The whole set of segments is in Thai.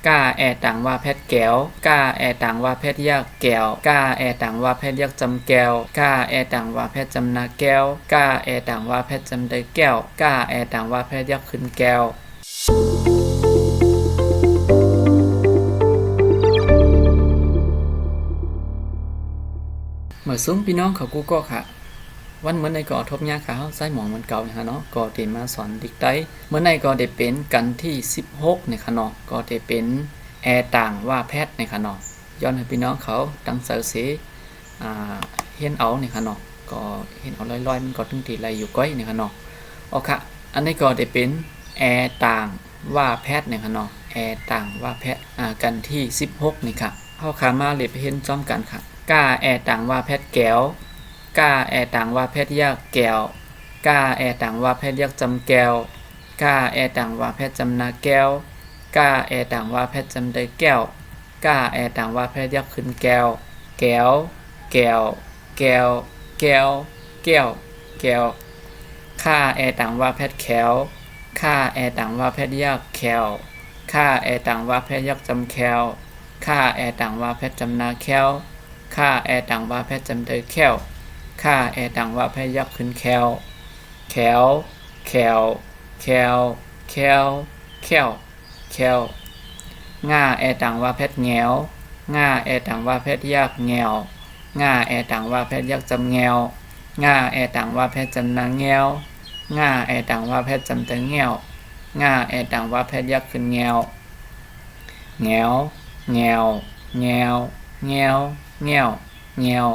กาแอตังว่าแพทแก้วกาแอตังว่าแพทยักแก้วกาแอตังว่าแพทยักจำแก้วกาแอตังว่าแพทจำนาแก้วกาแอตังว่าแพทจำได้แก้วกาแอตังว่าแพทยักขึ้นแก้วเมื่อซุ้มพี่น้องเขากูก็ค่ะวันเมื่อในก่อทบยาขาวใส่หมองมันเก่านะคะเนาะก็ได้มาสอนเด็กได้เมื่อในก็ได้เป็นกันที่16นะคะเนาะก็ได้เป็นแอต่างว่าแพทย์นะคะเนาะย้อนให้พี่น้องเขาดังเสือเสเห็นเอานะคะเนาะก็เห็นเอาลอยๆมันก็ถึงที่ไรอยู่ก้อยนะคะเนาะเอาค่ะอันนี้ก็ได้เป็นแอต่างว่าแพทย์นะคะเนาะแอต่างว่าแพทย์กันที่16นี่ค่ะเข้าขามาเลยไปเห็นจ้อมกันค่ะกาแอต่างว่าแพทย์แก้วกาแอต่างว่าแพทย์ยักแก้วกาแอต่างว่าแพทย์ยักจำแก้วกาแอต่างว่าแพทย์จำนาแก้วกาแอต่างว่าแพทย์จำได้แก้วกาแอต่างว่าแพทย์ยักขึ้นแก้วแก้วแก้วแก้วแก้วแก้วแก้วค่าแอต่างว่าแพทย์แขวค่าแอต่างว่าแพทย์ยักแขวค่าแอต่างว่าแพทย์ยักจำแขวค่าแอต่างว่าแพทย์จำนาแขวค่าแอต่างว่าแพทย์จำได้แขวค่าแอต่างว่าแพทย์ยักขึ้นแขวแขวแขวแขวแขวแขวแขวง่าแอต่างว่าแพทย์แงวง่าแอต่างว่าแพทย์ยักแงวง่าแอต่างว่าแพทย์ยักจำแงวง่าแอต่างว่าแพทย์จำนางแงวง่าแอต่างว่าแพทย์จำเตงแงวง่าแอต่างว่าแพทย์ยักขึ้นแงวแงวแงวแงวแงวแงวแงว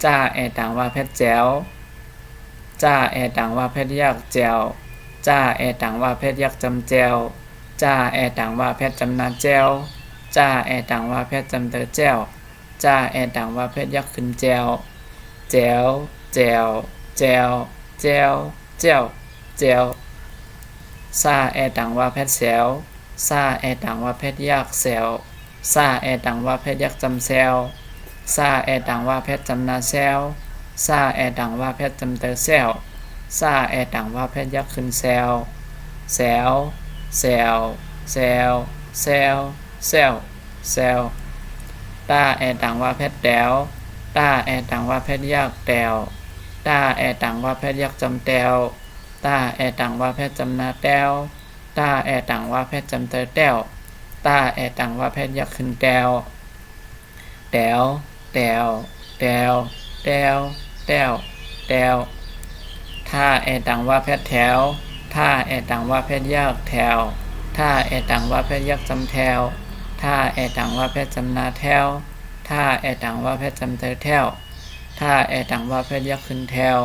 จ้าแอต่างว่าแพทย์แจ๋วจ้าแอต่างว่าแพทย์ยักแจ๋วจ้าแอต่างว่าแพทย์ยักจำแจ๋วจ้าแอต่างว่าแพทย์จำนาแจ๋วจ้าแอต่างว่าแพทย์จำเตอแจ๋วจ้าแอต่างว่าแพทย์ยักขึ้นแจ๋วแจ๋วแจ๋วแจ๋วแจ๋วแจ๋วแจ๋วซาแอต่างว่าแพทย์แซวซาแอต่างว่าแพทย์ยักแซวซาแอต่างว่าแพทย์ยักจำแซวซาแอต่างว่าแพทย์จำนาแซวซาแอต่างว่าแพทย์จำเตอแซวซาแอต่างว่าแพทย์ยักขึ้นแซวแซวแซวแซวแซวแซวแซวตาแอต่างว่าแพทย์แต๋วตาแอต่างว่าแพทย์ยักแต๋วตาแอต่างว่าแพทย์ยักจำแต๋วตาแอต่างว่าแพทย์จำนาแต๋วตาแอต่างว่าแพทย์จำเตอแต๋วตาแอต่างว่าแพทย์ยักขึ้นแต๋วแต๋วแต๋วแต๋วแต๋วแต๋วแต๋วท่าแอต่างว่าแพทย์แถวท่าแอต่างว่าแพทย์ยักแถวท่าแอต่างว่าแพทย์ยักจำแถวท่าแอต่างว่าแพทย์จำนาแถวท่าแอต่างว่าแพทย์จำเตอแถวท่าแอต่างว่าแพทย์ยักขึ้นแถว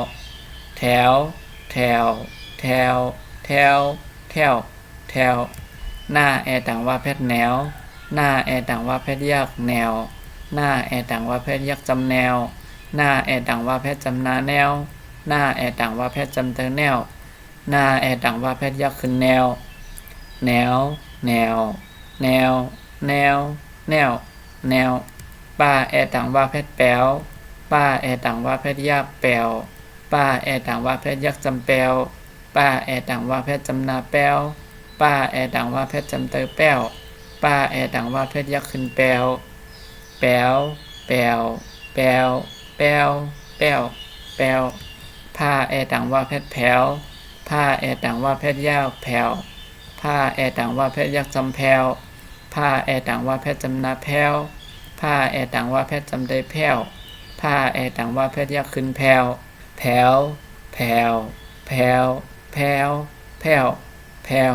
แถวแถวแถวแถวแถวแถวหน้าแอต่างว่าแพทย์แนวหน้าแอต่างว่าแพทย์ยักแนวหน้าแอต่างว่าแพทย์ยักจำแนวหน้าแอต่างว่าแพทย์จำนาแนวหน้าแอต่างว่าแพทย์จำเตอแนวหน้าแอต่างว่าแพทย์ยักขึ้นแนวแนวแนวแนวแนวแนวแนวป้าแอต่างว่าแพทย์แป๋วป้าแอต่างว่าแพทย์ยักแป๋วป้าแอต่างว่าแพทย์ยักจำแป๋วป้าแอต่างว่าแพทย์จำนาแป๋วป้าแอต่างว่าแพทย์จำเตอแป๋วป้าแอต่างว่าแพทย์ยักขึ้นแป๋วแป๋วแป๋วแป๋วแป๋วแป๋วแป๋วผ้าแอต่างว่าแพทย์แผวผ้าแอต่างว่าแพทย์ยักแผวผ้าแอต่างว่าแพทย์ยักจำแผวผ้าแอต่างว่าแพทย์จำนาแผวผ้าแอต่างว่าแพทย์จำได้แผวผ้าแอต่างว่าแพทย์ยักขึ้นแผวแผวแผวแผวแผวแผวแผว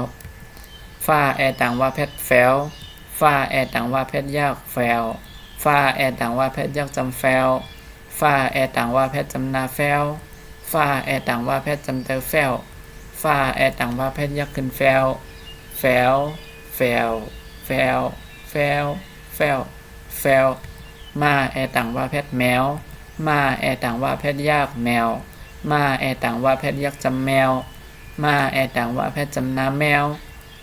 ฝ้าแอต่างว่าแพทย์แฝวฝ้าแอต่างว่าแพทย์ยักแฝวฝ้าแอต่างว่าแพทย์ยักจำแฝวฝ้าแอต่างว่าแพทย์จำนาแฝวฝ้าแอต่างว่าแพทย์จำเตอแฝวฝ้าแอต่างว่าแพทย์ยักขึ้นแฝวแฝวแฝวแฝวแฝวแฝวแฝวมาแอต่างว่าแพทย์แมวมาแอต่างว่าแพทย์ยักแมวมาแอต่างว่าแพทย์ยักจำแมวมาแอต่างว่าแพทย์จำนาแมว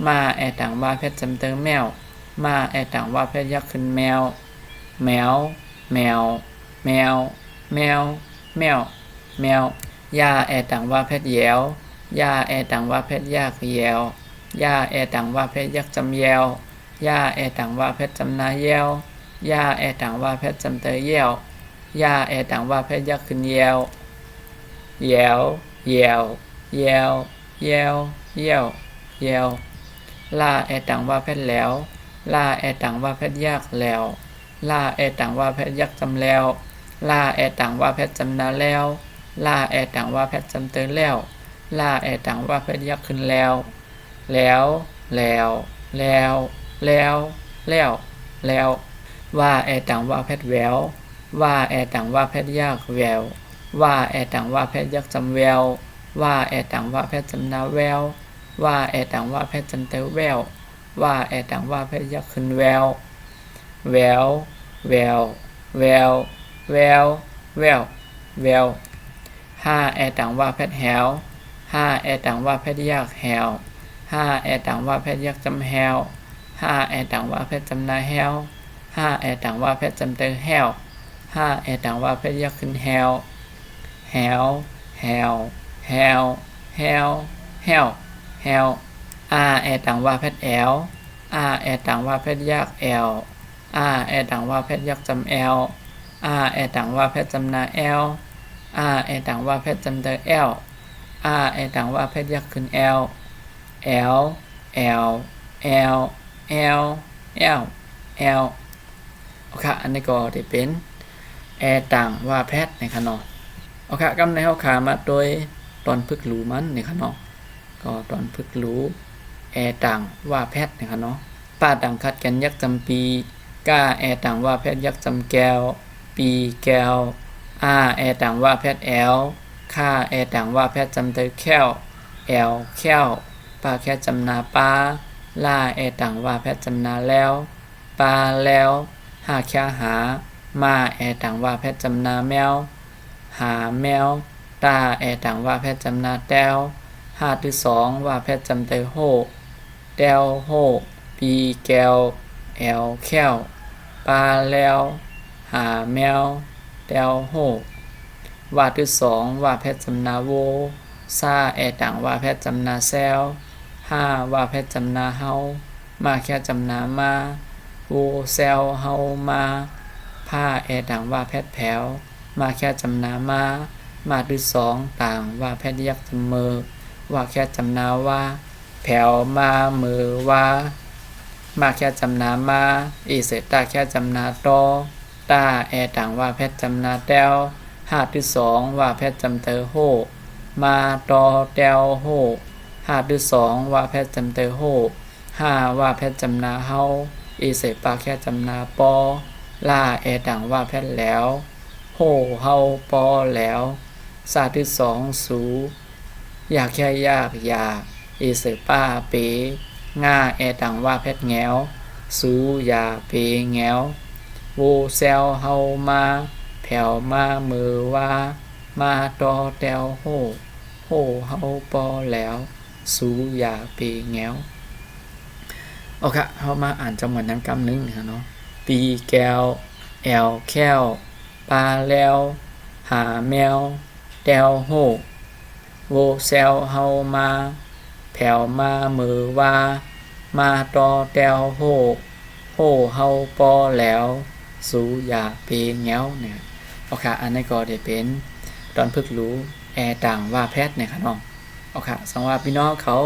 มาแอต่างว่าแพทย์จำเตอแมวมาแอต่างว่าแพทย์ยักขึ้นแมวแมวแมวแมวแมวแมวแมวยาแอต่างว่าแพทย์แยว ย่าแอต่างว่าเพชรยากแยวย่าแอต่างว่าเพชรยักจำแยว ย่าแอต่างว่าเพชรจำนาแยวย่าแอต่างว่าเพชรจำเตยแยวย่าแอต่างว่าเพชรยักษ์ขึ้นแยวแยวแยวแยวแยวแยวแยวล่าแอต่างว่าเพชรแล้วล่าแอต่างว่าเพชรยักษ์แล้วล่าแอต่างว่าเพชรยักษ์จำแล้วล่าแอต่างว่าเพชรจำนาแล้วล่าแอต่างว่าเพชรจำเตยแล้วล่าแอต่างว่าเพชรยักษ์ขึ้นแล้วแล้วแล้วแล้วแล้วแล้วว่าแอต่างว่าเพชรแววว่าแอต่างว่าเพชรยักษ์แววว่าแอต่างว่าเพชรยักษ์จำแววว่าแอต่างว่าเพชรจำนาแววว่าแอต่างว่าเพชรจำเตยแววว่าแอต่างว่าเพชรยักษ์ขึ้นแววแววแววแววแววแววแววห้าแอต่างว่าเพชรแหวห้าแอต่างว่าเพชรยักษ์แหวห้าแอต่างว่าเพชรยักษ์จำแหวห้าแอต่างว่าเพชรจำนาแหวห้าแอต่างว่าเพชรจำเตยแหวห้าแอต่างว่าเพชรยักษ์ขึ้นแหวแหวแหวแหวแหวแหวแหวแอต่างว่าเพชรแอวแอต่างว่าเพชรยักษ์แอวแอต่างว่าเพชรยักษ์จำแอวแอต่างว่าเพชรจำนาแอวแอต่างว่าเพชรจำเตยแอวแอต่างว่าเพชรยักษ์ขึ้นแอวแอลแอลแอลแอลแอลแอลโอเคอันนี้ก็จะเป็นแอต่างว่าเพชรในขนมโอเคกำในเขาขามาโดยตอนพึกหลูมันในขนมก็ตอนพึกหลูแอต่างว่าเพชรในขนมป้าต่างคัดกันยักษ์จำปีก้าแอต่างว่าเพชรยักษ์จำแก้วปีแก้วแอต่างว่าเพชรแอลค่าแอต่างว่าเพชรจำเตยแค้วแอลแค้วปลาแค่จำนาปลาล่าแอต่างว่าเพชรจำนาแล้วปลาแล้วหาแค่หามาแอต่างว่าเพชรจำนาแมวหาแมวตาแอต่างว่าเพชรจำนาแต้วหาที่สองว่าเพชรจำเตยโหแต้วโหปีแก้วแอลแค้วปลาแล้วหาแมวแต้วโหว่าที่สองว่าเพชรจำนาโวซาแอต่างว่าเพชรจำนาแซวห้าว่าเพชรจำนาเฮามาแค่จำนามาโวแซวเฮามาผ้าแอต่างว่าเพชรแผวมาแค่จำนามาที่สองต่างว่าเพชรยักษ์จำมือว่าแค่จำนาว่าแผวมามือว่ามาแค่จำนามาอีเสตาแค่จำนาตอตาแอต่างว่าเพชรจำนาแต้วหาที่สองว่าเพชรจำเตอโหมาตอแต้วโหหาที่สองว่าเพชรจำเตอโหห้าว่าเพชรจำนาเฮาอีเสปาแค่จำนาปอล่าแอต่างว่าเพชรแล้วโหเฮาปอแล้วซาที่สองสูอยากแค่ยากอยากอีเสป้าเปง่าแอต่างว่าเพชรแงวสูอยาเปแงวโวแซวเฮามาแผ่วมามือว่ามาตอแตวโหเฮาปอแล้วสูอยาเปแงวโอเคเขามาอ่านจำนวนนั้นกำนึงนะเนาะปีแก้วแอลแค้วปลาแล้วหาแมวแตวโหโวแซวเฮามาแผ่วมามือว่ามาตอแตวโหเฮาปอแล้วสูอยาเปแงวเนี่ยโอเคอันนี้ก็ได้เป็นตอนพึกรู้แอต่างว่าแพทย์เนี่ยครับน้องโอเคสังว่าพี่น้องเขา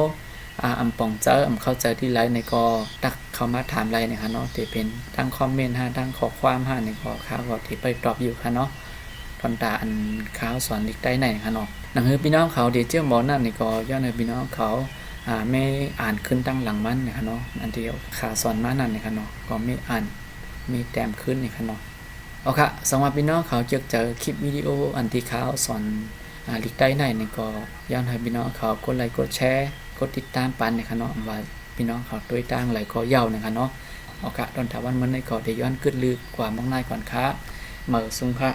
อำปองเจอเข้าใจที่ไลน์ในก็ตักเข้ามาถามไลน์นะครับเนาะที่เป็นทั้งคอมเมนต์ทั้งข้อความในก็ข้าวก็ที่ไปตอบอยู่ค่ะเนาะตอนตาอันข้าวสอนอีกได้ไหนค่ะเนาะหนังพี่น้องเขาเดี๋ยวเจ้าหมอนั่นนี่ก็ย้อนให้พี่น้องเขาไม่อ่านขึ้นตั้งหลังมันนะครับเนาะอันเดียวขาสอนมานั่นนะครับเนาะก็ไม่อ่านมีแต้มขึ้นนะครับเนาะโอเคสำหรับพี่น้องเขาเจอคลิปวิดีโออันที่เขาสอนลิกได้ไหนนี่ก็ย้อนให้พี่น้องเขากดไลค์กดแชร์กดติดตามปันนะครับเนาะว่าพี่น้องเขาด้วยตั้งไหลก็เย่านะครับเนาะโอเคตอนถาวันมันในก็ได้ย้อนขึ้นลึกกว่ามากน้อยก่อนค่ะเหมือซุงค่ะ